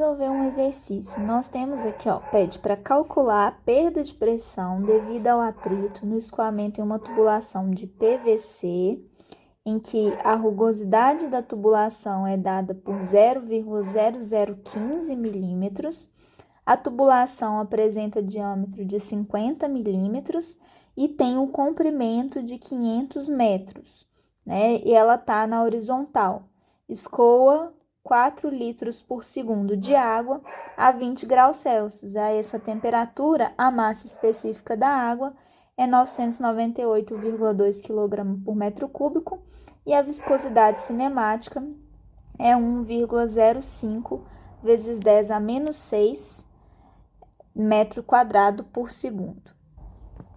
resolver um exercício. Nós temos aqui, ó, pede para calcular a perda de pressão devido ao atrito no escoamento em uma tubulação de PVC, em que a rugosidade da tubulação é dada por 0,0015 milímetros, a tubulação apresenta diâmetro de 50 milímetros e tem um comprimento de 500 metros, né? E ela está na horizontal. Escoa 4 litros por segundo de água a 20 graus Celsius. A essa temperatura, a massa específica da água é 998,2 kg por metro cúbico e a viscosidade cinemática é 1,05 vezes 10 a menos 6 metro quadrado por segundo.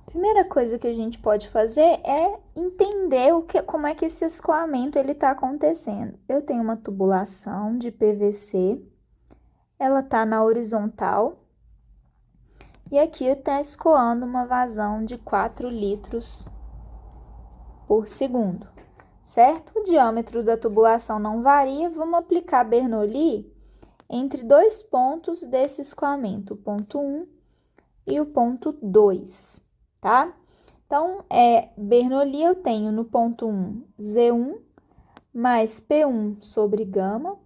Primeira coisa que a gente pode fazer é entender como é que esse escoamento está acontecendo. Eu tenho uma tubulação de PVC, ela está na horizontal, e aqui está escoando uma vazão de 4 litros por segundo, certo? O diâmetro da tubulação não varia, vamos aplicar Bernoulli entre dois pontos desse escoamento, o ponto 1 e o ponto 2. Tá? Então, Bernoulli eu tenho no ponto 1, Z1 mais P1 sobre gama,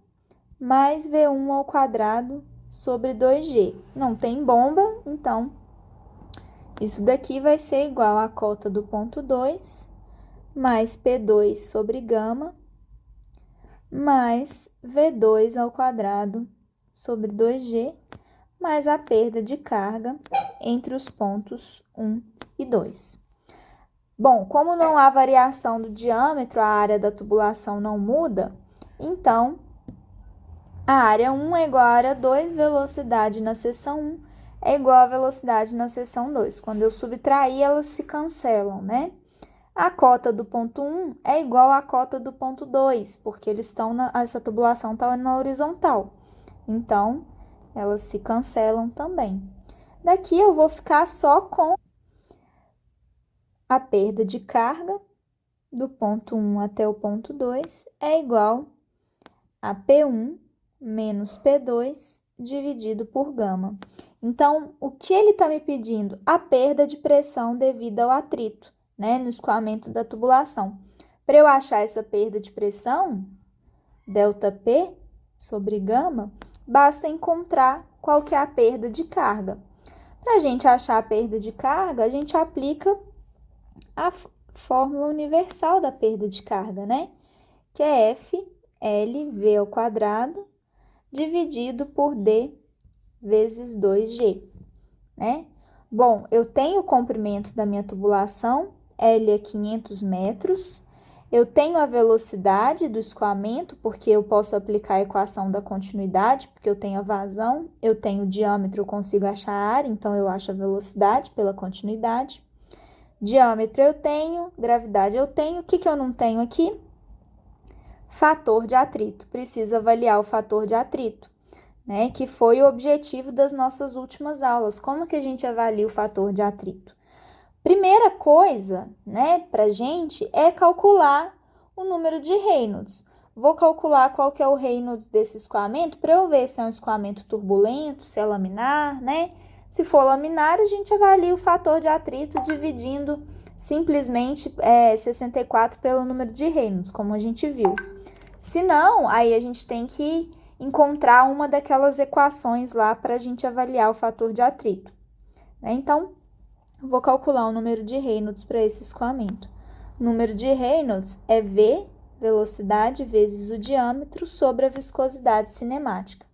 mais V1 ao quadrado sobre 2G. Não tem bomba, então, isso daqui vai ser igual à cota do ponto 2, mais P2 sobre gama, mais V2 ao quadrado sobre 2G, mais a perda de carga entre os pontos 1 e 2. Bom, como não há variação do diâmetro, a área da tubulação não muda, então a área 1 é igual à área 2, velocidade na seção 1 é igual à velocidade na seção 2. Quando eu subtrair, elas se cancelam, né? A cota do ponto 1 é igual à cota do ponto 2, porque essa tubulação está na horizontal. Então, elas se cancelam também. Daqui eu vou ficar só com a perda de carga do ponto 1 até o ponto 2 é igual a P1 menos P2 dividido por gama. Então, o que ele está me pedindo? A perda de pressão devido ao atrito, né, no escoamento da tubulação. Para eu achar essa perda de pressão, ΔP sobre gama, basta encontrar qual que é a perda de carga. Para a gente achar a perda de carga, a gente aplica a fórmula universal da perda de carga, né? Que é FLV ao quadrado dividido por D vezes 2G, né? Bom, eu tenho o comprimento da minha tubulação, L é 500 metros, eu tenho a velocidade do escoamento, porque eu posso aplicar a equação da continuidade, porque eu tenho a vazão, eu tenho o diâmetro, eu consigo achar a área, então eu acho a velocidade pela continuidade. Diâmetro eu tenho, gravidade eu tenho, o que eu não tenho aqui? Fator de atrito, preciso avaliar o fator de atrito, né? Que foi o objetivo das nossas últimas aulas. Como que a gente avalia o fator de atrito? Primeira coisa, né, pra gente é calcular o número de Reynolds. Vou calcular qual que é o Reynolds desse escoamento para eu ver se é um escoamento turbulento, se é laminar, né? Se for laminar, a gente avalia o fator de atrito dividindo simplesmente 64 pelo número de Reynolds, como a gente viu. Se não, aí a gente tem que encontrar uma daquelas equações lá para a gente avaliar o fator de atrito, né? Então, vou calcular o número de Reynolds para esse escoamento. O número de Reynolds é V, velocidade, vezes o diâmetro, sobre a viscosidade cinemática.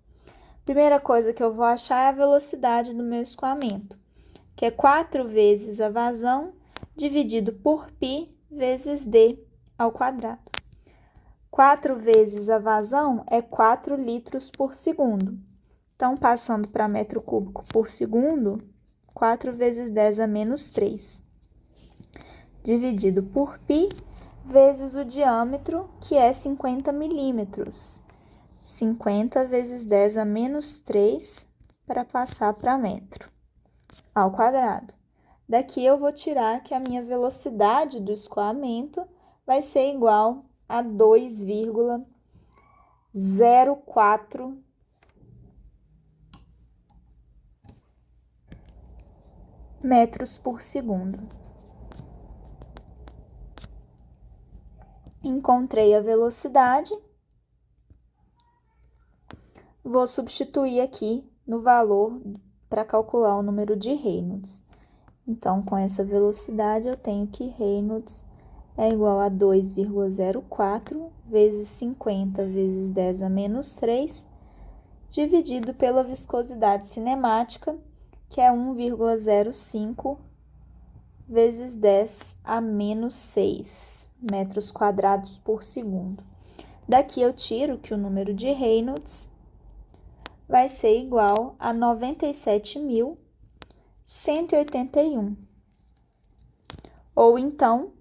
Primeira coisa que eu vou achar é a velocidade do meu escoamento, que é 4 vezes a vazão dividido por π vezes d ao quadrado. 4 vezes a vazão é 4 litros por segundo. Então, passando para metro cúbico por segundo, 4 vezes 10 a menos 3, dividido por π, vezes o diâmetro, que é 50 milímetros. 50 vezes 10 a menos 3, para passar para metro, ao quadrado. Daqui eu vou tirar que a minha velocidade do escoamento vai ser igual a 2,04 metros por segundo. Encontrei a velocidade. Vou substituir aqui no valor para calcular o número de Reynolds. Então, com essa velocidade, eu tenho que Reynolds é igual a 2,04 vezes 50 vezes 10 a menos 3, dividido pela viscosidade cinemática, que é 1,05 vezes 10 a menos 6 metros quadrados por segundo. Daqui eu tiro que o número de Reynolds vai ser igual a 97.181. Ou então,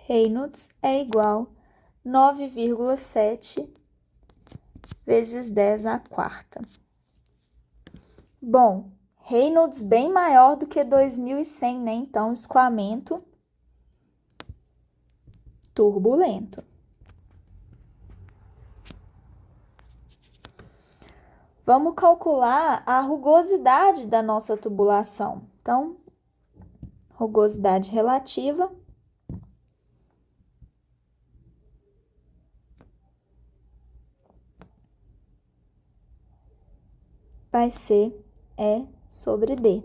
Reynolds é igual a 9,7 vezes 10 à quarta. Bom, Reynolds bem maior do que 2100, né? Então, escoamento turbulento. Vamos calcular a rugosidade da nossa tubulação. Então, rugosidade relativa vai ser E sobre D.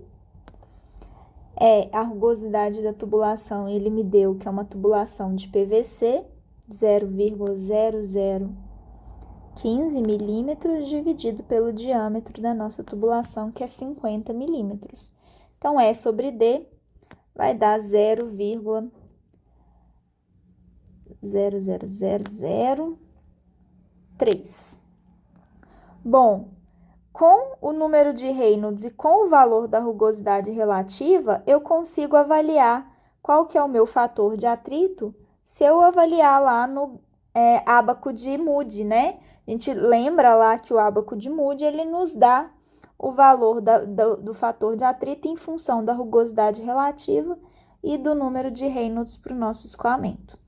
A rugosidade da tubulação, ele me deu que é uma tubulação de PVC, 0,0015 milímetros, dividido pelo diâmetro da nossa tubulação, que é 50 milímetros. Então, E sobre D vai dar 0,00003. Bom, com o número de Reynolds e com o valor da rugosidade relativa, eu consigo avaliar qual que é o meu fator de atrito se eu avaliar lá no ábaco de Moody, né? A gente lembra lá que o ábaco de Moody, ele nos dá o valor do fator de atrito em função da rugosidade relativa e do número de Reynolds para o nosso escoamento.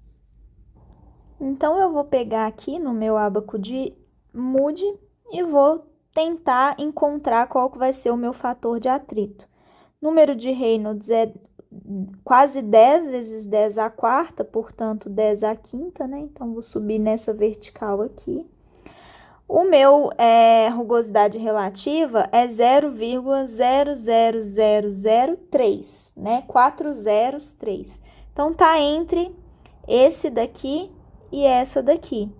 Então, eu vou pegar aqui no meu ábaco de Moody e vou tentar encontrar qual que vai ser o meu fator de atrito. Número de Reynolds é quase 10 vezes 10 à quarta, portanto, 10 à quinta, né? Então, vou subir nessa vertical aqui. O meu rugosidade relativa é 0,00003, né? 4 zeros, 3. Então, tá entre esse daqui e essa daqui.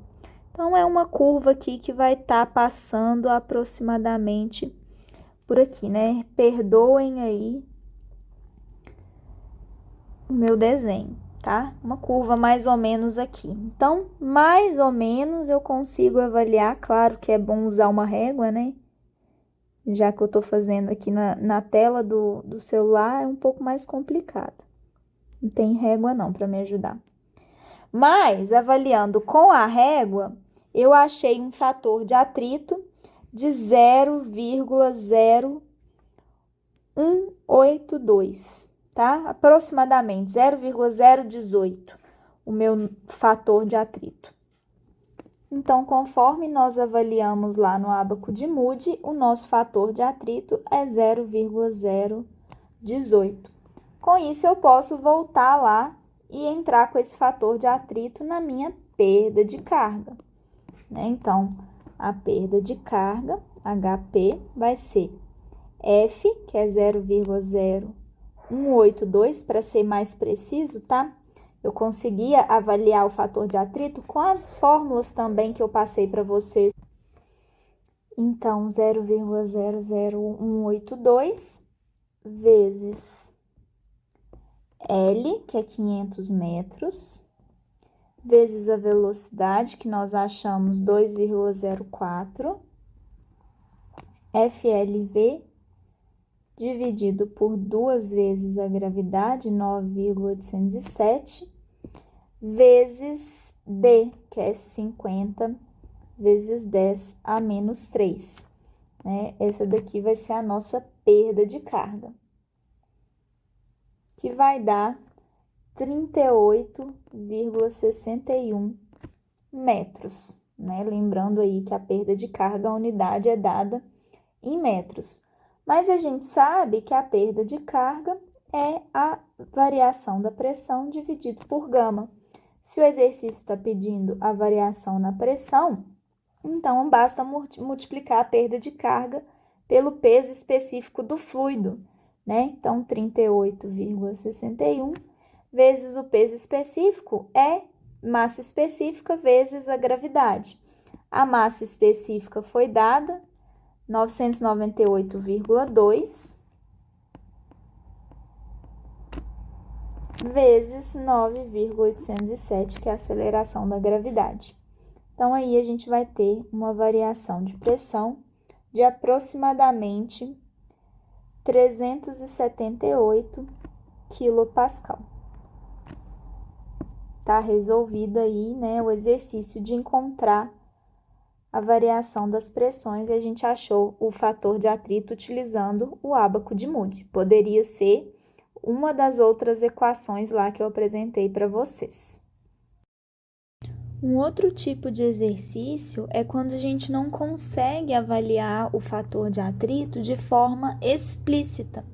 Então, é uma curva aqui que vai estar passando aproximadamente por aqui, né? Perdoem aí o meu desenho, tá? Uma curva mais ou menos aqui. Então, mais ou menos eu consigo avaliar. Claro que é bom usar uma régua, né? Já que eu tô fazendo aqui na tela do celular, é um pouco mais complicado. Não tem régua não para me ajudar. Mas, avaliando com a régua, eu achei um fator de atrito de 0,0182, tá? Aproximadamente 0,018, o meu fator de atrito. Então, conforme nós avaliamos lá no ábaco de Moody, o nosso fator de atrito é 0,018. Com isso, eu posso voltar lá e entrar com esse fator de atrito na minha perda de carga, né? Então, a perda de carga, HP, vai ser F, que é 0,0182, para ser mais preciso, tá? Eu conseguia avaliar o fator de atrito com as fórmulas também que eu passei para vocês. Então, 0,00182 vezes L, que é 500 metros, vezes a velocidade, que nós achamos 2,04, FLV, dividido por 2 vezes a gravidade, 9,807, vezes D, que é 50 vezes 10 a menos 3, né? Essa daqui vai ser a nossa perda de carga, que vai dar 38,61 metros, né? Lembrando aí que a perda de carga, a unidade é dada em metros. Mas a gente sabe que a perda de carga é a variação da pressão dividido por gama. Se o exercício está pedindo a variação na pressão, então basta multiplicar a perda de carga pelo peso específico do fluido, né? Então, 38,61 vezes o peso específico é massa específica vezes a gravidade. A massa específica foi dada 998,2 vezes 9,807, que é a aceleração da gravidade. Então, aí a gente vai ter uma variação de pressão de aproximadamente 378 kPa. Tá resolvido aí, né, o exercício de encontrar a variação das pressões e a gente achou o fator de atrito utilizando o ábaco de Moody. Poderia ser uma das outras equações lá que eu apresentei para vocês. Um outro tipo de exercício é quando a gente não consegue avaliar o fator de atrito de forma explícita,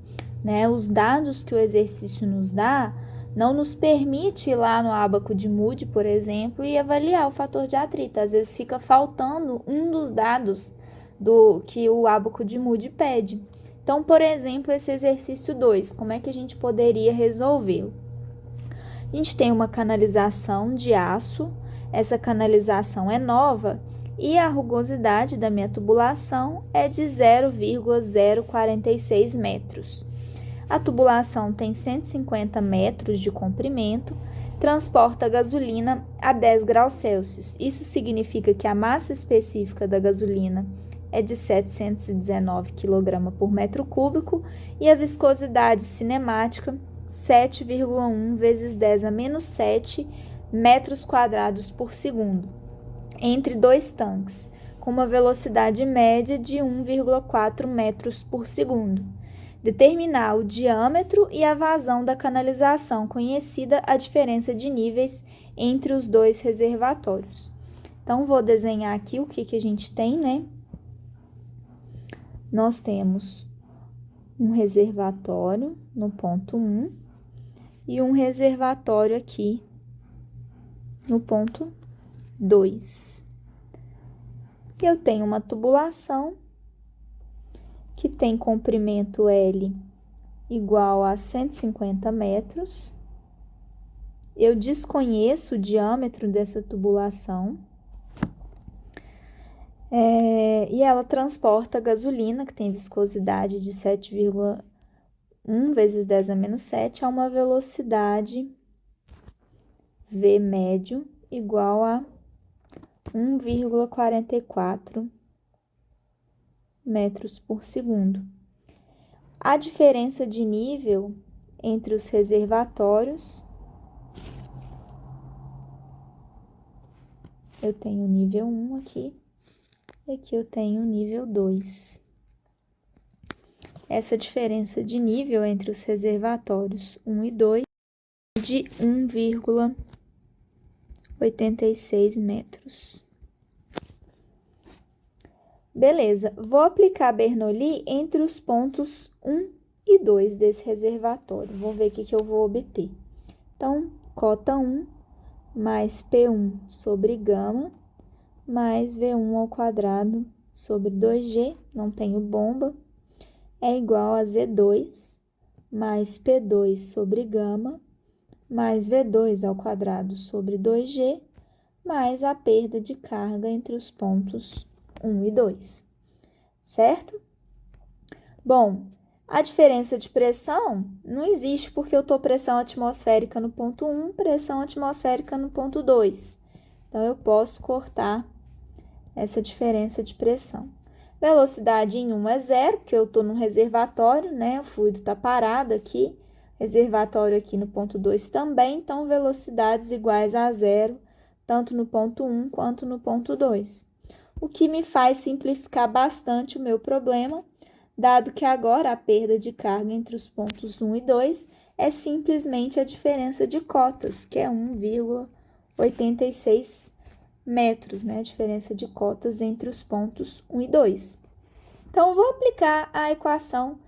né? Os dados que o exercício nos dá não nos permite ir lá no ábaco de Moody, por exemplo, e avaliar o fator de atrito. Às vezes fica faltando um dos dados do que o ábaco de Moody pede. Então, por exemplo, esse exercício 2, como é que a gente poderia resolvê-lo? A gente tem uma canalização de aço, essa canalização é nova e a rugosidade da minha tubulação é de 0,046 metros. A tubulação tem 150 metros de comprimento, transporta gasolina a 10 graus Celsius. Isso significa que a massa específica da gasolina é de 719 kg por metro cúbico e a viscosidade cinemática 7,1 vezes 10 a menos 7 metros quadrados por segundo, entre dois tanques, com uma velocidade média de 1,4 metros por segundo. Determinar o diâmetro e a vazão da canalização, conhecida a diferença de níveis entre os dois reservatórios. Então, vou desenhar aqui o que a gente tem, né? Nós temos um reservatório no ponto 1 e um reservatório aqui no ponto 2. Eu tenho uma tubulação que tem comprimento L igual a 150 metros. Eu desconheço o diâmetro dessa tubulação. E ela transporta gasolina, que tem viscosidade de 7,1 vezes 10 a menos 7, a uma velocidade V médio igual a 1,44 metros por segundo. A diferença de nível entre os reservatórios, eu tenho o nível 1 aqui, e aqui eu tenho o nível 2. Essa diferença de nível entre os reservatórios 1 e 2 é de 1,86 metros. Beleza, vou aplicar Bernoulli entre os pontos 1 e 2 desse reservatório. Vou ver o que eu vou obter. Então, cota 1 mais P1 sobre gama mais V1 ao quadrado sobre 2G, não tenho bomba, é igual a Z2 mais P2 sobre gama mais V2 ao quadrado sobre 2G mais a perda de carga entre os pontos 1 e 2, certo? Bom, a diferença de pressão não existe porque eu estou pressão atmosférica no ponto 1, pressão atmosférica no ponto 2. Então, eu posso cortar essa diferença de pressão. Velocidade em 1 é 0, porque eu estou no reservatório, né? O fluido está parado aqui. Reservatório aqui no ponto 2 também, então velocidades iguais a 0, tanto no ponto 1 quanto no ponto 2. O que me faz simplificar bastante o meu problema, dado que agora a perda de carga entre os pontos 1 e 2 é simplesmente a diferença de cotas, que é 1,86 metros, né? A diferença de cotas entre os pontos 1 e 2. Então, vou aplicar a equação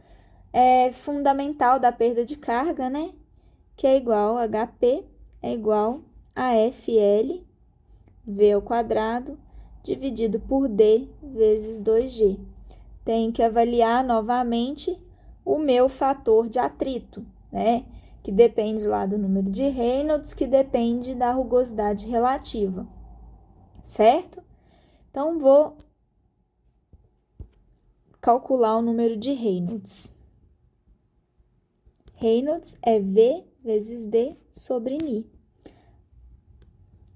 fundamental da perda de carga, né? Que é igual a HP é igual a FL V ao quadrado dividido por D vezes 2G. Tenho que avaliar novamente o meu fator de atrito, né? Que depende lá do número de Reynolds, que depende da rugosidade relativa, certo? Então, vou calcular o número de Reynolds. Reynolds é V vezes D sobre Ni.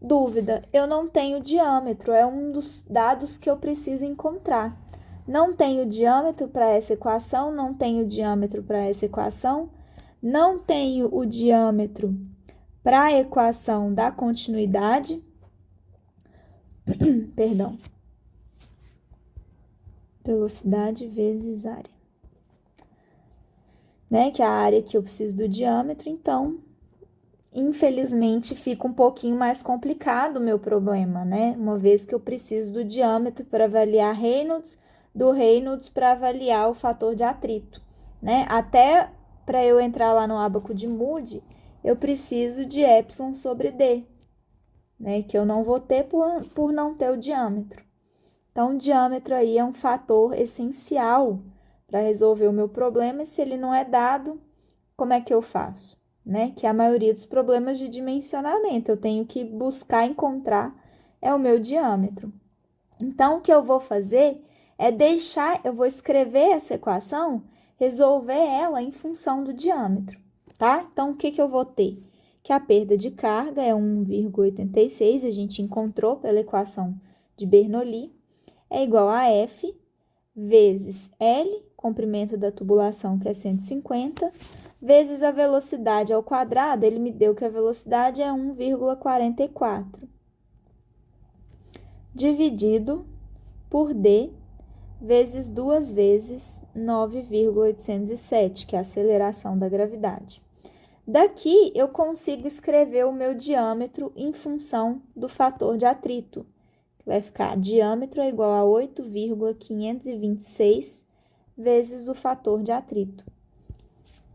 Dúvida, eu não tenho diâmetro, é um dos dados que eu preciso encontrar. Não tenho diâmetro para essa equação, não tenho diâmetro para essa equação, não tenho o diâmetro para a equação da continuidade, perdão, velocidade vezes área, né? Que é a área que eu preciso do diâmetro, então, infelizmente, fica um pouquinho mais complicado o meu problema, né? Uma vez que eu preciso do diâmetro para avaliar Reynolds, do Reynolds para avaliar o fator de atrito, né? Até para eu entrar lá no ábaco de Moody, eu preciso de epsilon sobre D, né? Que eu não vou ter por não ter o diâmetro. Então, o diâmetro aí é um fator essencial para resolver o meu problema, e se ele não é dado, como é que eu faço? Né? Que a maioria dos problemas de dimensionamento eu tenho que buscar encontrar é o meu diâmetro. Então, o que eu vou fazer é eu vou escrever essa equação, resolver ela em função do diâmetro, tá? Então, o que eu vou ter? Que a perda de carga é 1,86, a gente encontrou pela equação de Bernoulli, é igual a F vezes L, comprimento da tubulação, que é 150, vezes a velocidade ao quadrado, ele me deu que a velocidade é 1,44, dividido por D, vezes 2 vezes 9,807, que é a aceleração da gravidade. Daqui, eu consigo escrever o meu diâmetro em função do fator de atrito, que vai ficar diâmetro é igual a 8,526 vezes o fator de atrito.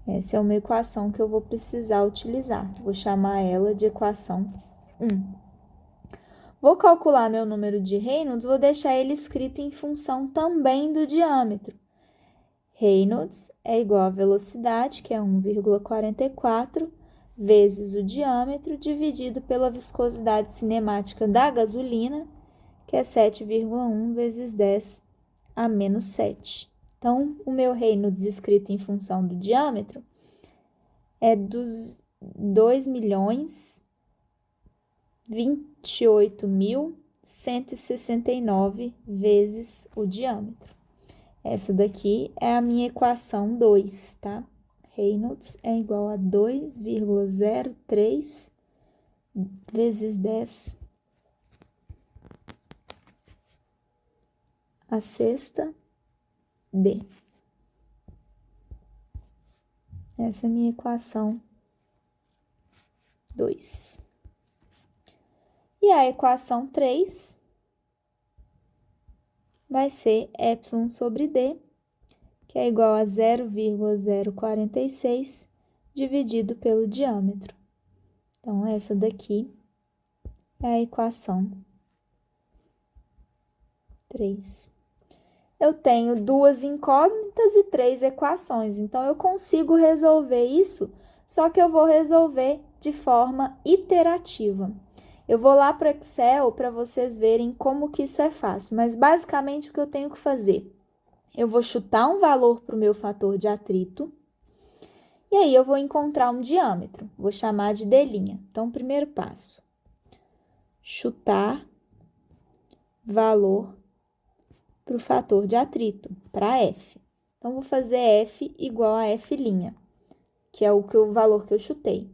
Essa é uma equação que eu vou precisar utilizar. Vou chamar ela de equação 1. Vou calcular meu número de Reynolds, vou deixar ele escrito em função também do diâmetro. Reynolds é igual a velocidade, que é 1,44, vezes o diâmetro, dividido pela viscosidade cinemática da gasolina, que é 7,1 vezes 10 a menos 7. Então, o meu Reynolds escrito em função do diâmetro é dos 2.028.169 vezes o diâmetro. Essa daqui é a minha equação 2, tá? Reynolds é igual a 2,03 vezes 10 a sexta D. Essa é a minha equação 2. E a equação 3 vai ser epsilon sobre D, que é igual a 0,046 dividido pelo diâmetro. Então, essa daqui é a equação 3. Eu tenho 2 incógnitas e 3 equações, então eu consigo resolver isso, só que eu vou resolver de forma iterativa. Eu vou lá para o Excel para vocês verem como que isso é fácil, mas basicamente o que eu tenho que fazer? Eu vou chutar um valor para o meu fator de atrito, e aí eu vou encontrar um diâmetro, vou chamar de D'. Então, primeiro passo, chutar valor para o fator de atrito, para F. Então, vou fazer F igual a F', que é o valor que eu chutei.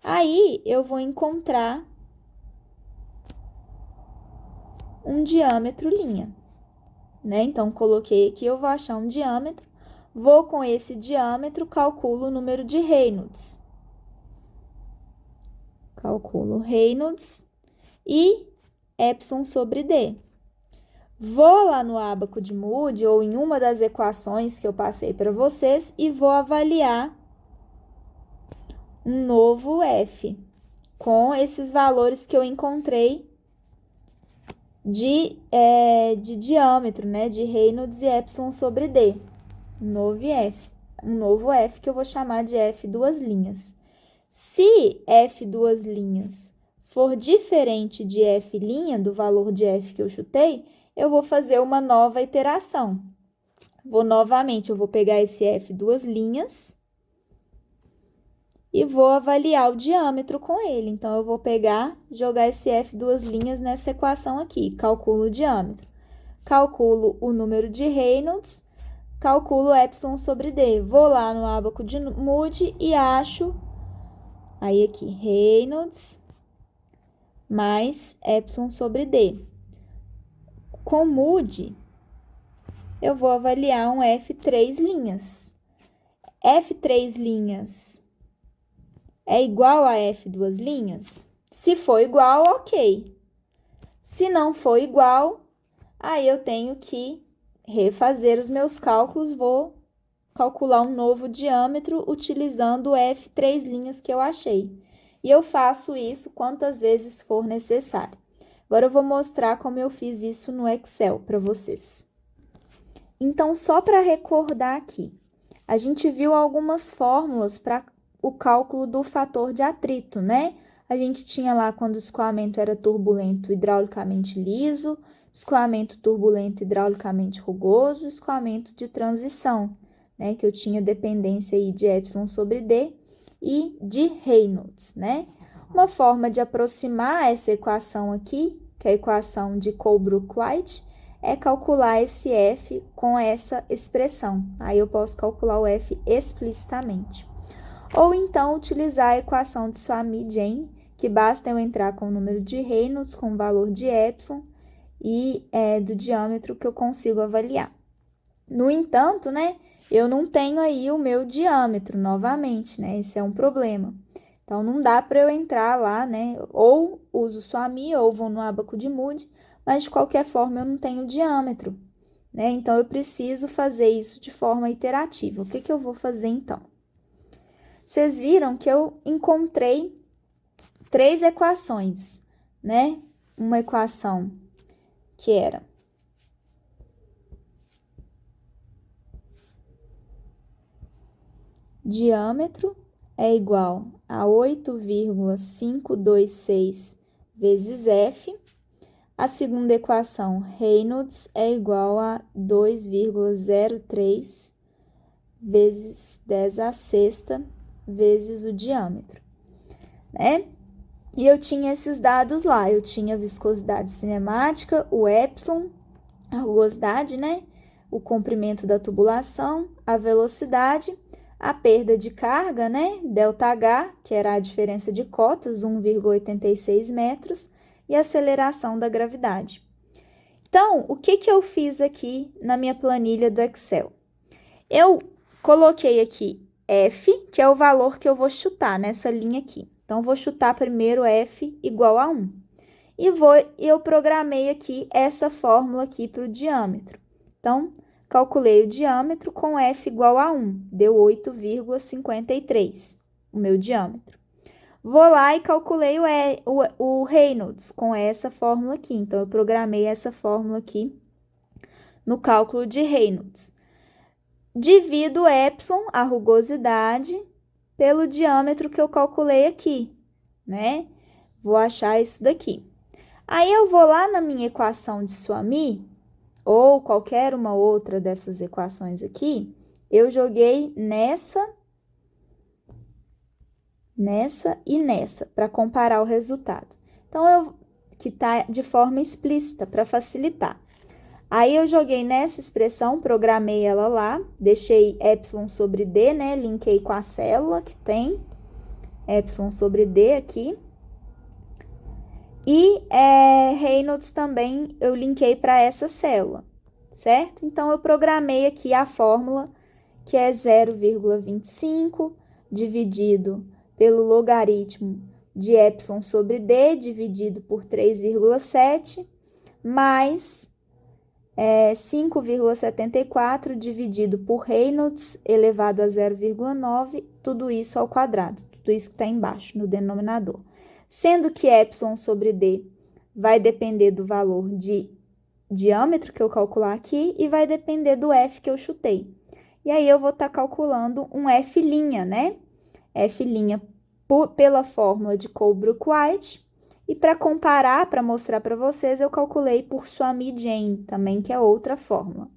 Aí, eu vou encontrar um diâmetro linha, né? Então, coloquei aqui, eu vou achar um diâmetro, vou com esse diâmetro, calculo o número de Reynolds. Calculo Reynolds e epsilon sobre D. Vou lá no ábaco de Moody ou em uma das equações que eu passei para vocês e vou avaliar um novo f com esses valores que eu encontrei de diâmetro, né, de Reynolds e epsilon sobre D. Um novo f que eu vou chamar de f duas linhas. Se f duas linhas for diferente de f', do valor de f que eu chutei, eu vou fazer uma nova iteração. Eu vou pegar esse f duas linhas e vou avaliar o diâmetro com ele. Então, eu vou jogar esse f duas linhas nessa equação aqui. Calculo o diâmetro. Calculo o número de Reynolds, calculo epsilon sobre D. Vou lá no ábaco de Moody e acho, aí aqui, Reynolds mais epsilon sobre D. Com Moody, eu vou avaliar um F três linhas. F três linhas é igual a F duas linhas? Se for igual, ok. Se não for igual, aí eu tenho que refazer os meus cálculos, vou calcular um novo diâmetro utilizando o F três linhas que eu achei. E eu faço isso quantas vezes for necessário. Agora, eu vou mostrar como eu fiz isso no Excel para vocês. Então, só para recordar aqui, a gente viu algumas fórmulas para o cálculo do fator de atrito, né? A gente tinha lá quando o escoamento era turbulento hidraulicamente liso, escoamento turbulento hidraulicamente rugoso, escoamento de transição, né? Que eu tinha dependência aí de epsilon sobre D e de Reynolds, né? Uma forma de aproximar essa equação aqui, que é a equação de Colebrook-White, é calcular esse f com essa expressão. Aí eu posso calcular o f explicitamente. Ou então utilizar a equação de Swamy-Jain, que basta eu entrar com o número de Reynolds, com o valor de epsilon e do diâmetro que eu consigo avaliar. No entanto, né, eu não tenho aí o meu diâmetro novamente, né? Esse é um problema. Então, não dá para eu entrar lá, né? Ou uso Swamy ou vou no ábaco de Moody, mas de qualquer forma eu não tenho diâmetro, né? Então, eu preciso fazer isso de forma iterativa. O que que eu vou fazer então? Vocês viram que eu encontrei três equações, né? Uma equação que era diâmetro é igual a 8,526 vezes F. A segunda equação, Reynolds, é igual a 2,03 vezes 10 a sexta vezes o diâmetro, né? E eu tinha esses dados lá, eu tinha a viscosidade cinemática, o epsilon, a rugosidade, né? O comprimento da tubulação, a velocidade, a perda de carga, né? ΔH, que era a diferença de cotas, 1,86 metros, e a aceleração da gravidade. Então, o que que eu fiz aqui na minha planilha do Excel? Eu coloquei aqui F, que é o valor que eu vou chutar nessa linha aqui. Então, vou chutar primeiro F igual a 1. E eu programei aqui essa fórmula aqui para o diâmetro. Então, calculei o diâmetro com F igual a 1, deu 8,53, o meu diâmetro. Vou lá e calculei o Reynolds com essa fórmula aqui. Então, eu programei essa fórmula aqui no cálculo de Reynolds. Divido epsilon, a rugosidade, pelo diâmetro que eu calculei aqui, né? Vou achar isso daqui. Aí, eu vou lá na minha equação de Swamy, ou qualquer uma outra dessas equações aqui, eu joguei nessa e nessa, para comparar o resultado. Então, que tá de forma explícita, para facilitar. Aí, eu joguei nessa expressão, programei ela lá, deixei epsilon sobre D, né? Linkei com a célula que tem epsilon sobre D aqui. E Reynolds também eu linkei para essa célula, certo? Então, eu programei aqui a fórmula, que é 0,25 dividido pelo logaritmo de epsilon sobre D, dividido por 3,7, mais 5,74 dividido por Reynolds elevado a 0,9, tudo isso ao quadrado, tudo isso que está embaixo, no denominador. Sendo que epsilon sobre d vai depender do valor de diâmetro que eu calcular aqui e vai depender do F que eu chutei. E aí, eu vou estar calculando um F', né? F' pela fórmula de Colebrook-White. E para comparar, para mostrar para vocês, eu calculei por Suomi-Jain, também, que é outra fórmula.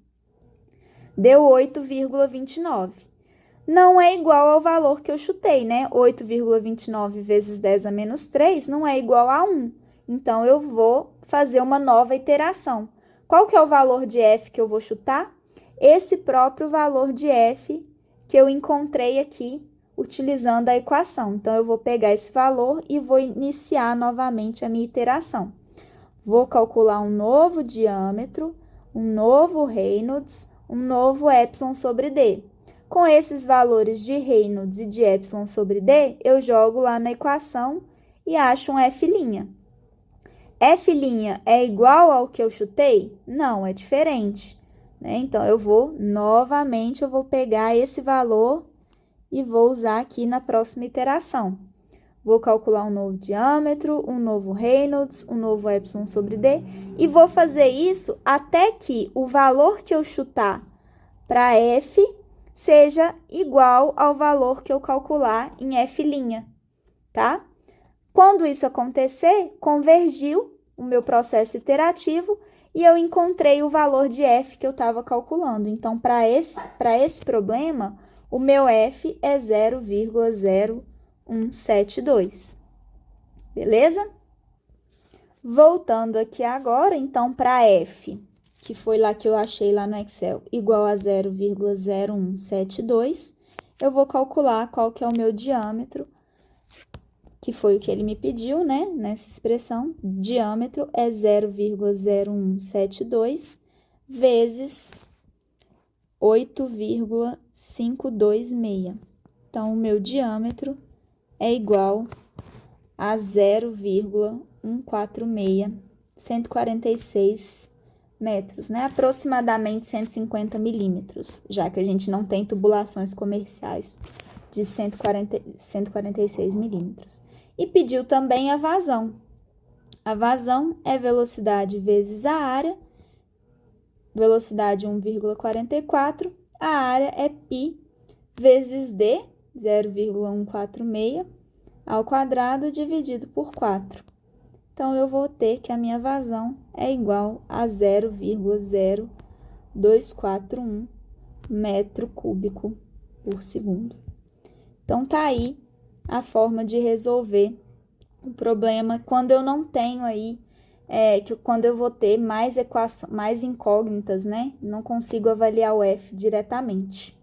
Deu 8,29. Não é igual ao valor que eu chutei, né? 8,29 vezes 10 a menos 3 não é igual a 1. Então, eu vou fazer uma nova iteração. Qual que é o valor de F que eu vou chutar? Esse próprio valor de F que eu encontrei aqui utilizando a equação. Então, eu vou pegar esse valor e vou iniciar novamente a minha iteração. Vou calcular um novo diâmetro, um novo Reynolds, um novo epsilon sobre d. Com esses valores de Reynolds e de epsilon sobre d, eu jogo lá na equação e acho um F'. F' é igual ao que eu chutei? Não, é diferente, né? Então, eu vou pegar esse valor e vou usar aqui na próxima iteração. Vou calcular um novo diâmetro, um novo Reynolds, um novo epsilon sobre d, e vou fazer isso até que o valor que eu chutar para F seja igual ao valor que eu calcular em F', tá? Quando isso acontecer, convergiu o meu processo iterativo e eu encontrei o valor de F que eu estava calculando. Então, para esse problema, o meu F é 0,0172. Beleza? Voltando aqui agora, então, para F, que foi lá que eu achei lá no Excel, igual a 0,0172, eu vou calcular qual que é o meu diâmetro, que foi o que ele me pediu, né? Nessa expressão, diâmetro é 0,0172 vezes 8,526. Então, o meu diâmetro é igual a 0,146, 146 metros, né? Aproximadamente 150 milímetros, já que a gente não tem tubulações comerciais de 146 milímetros. E pediu também a vazão. A vazão é velocidade vezes a área, velocidade 1,44, a área é π vezes d, 0,146, ao quadrado dividido por 4. Então, eu vou ter que a minha vazão é igual a 0,0241 metro cúbico por segundo. Então, tá aí a forma de resolver o problema quando eu não tenho aí, quando eu vou ter mais incógnitas, né? Não consigo avaliar o F diretamente.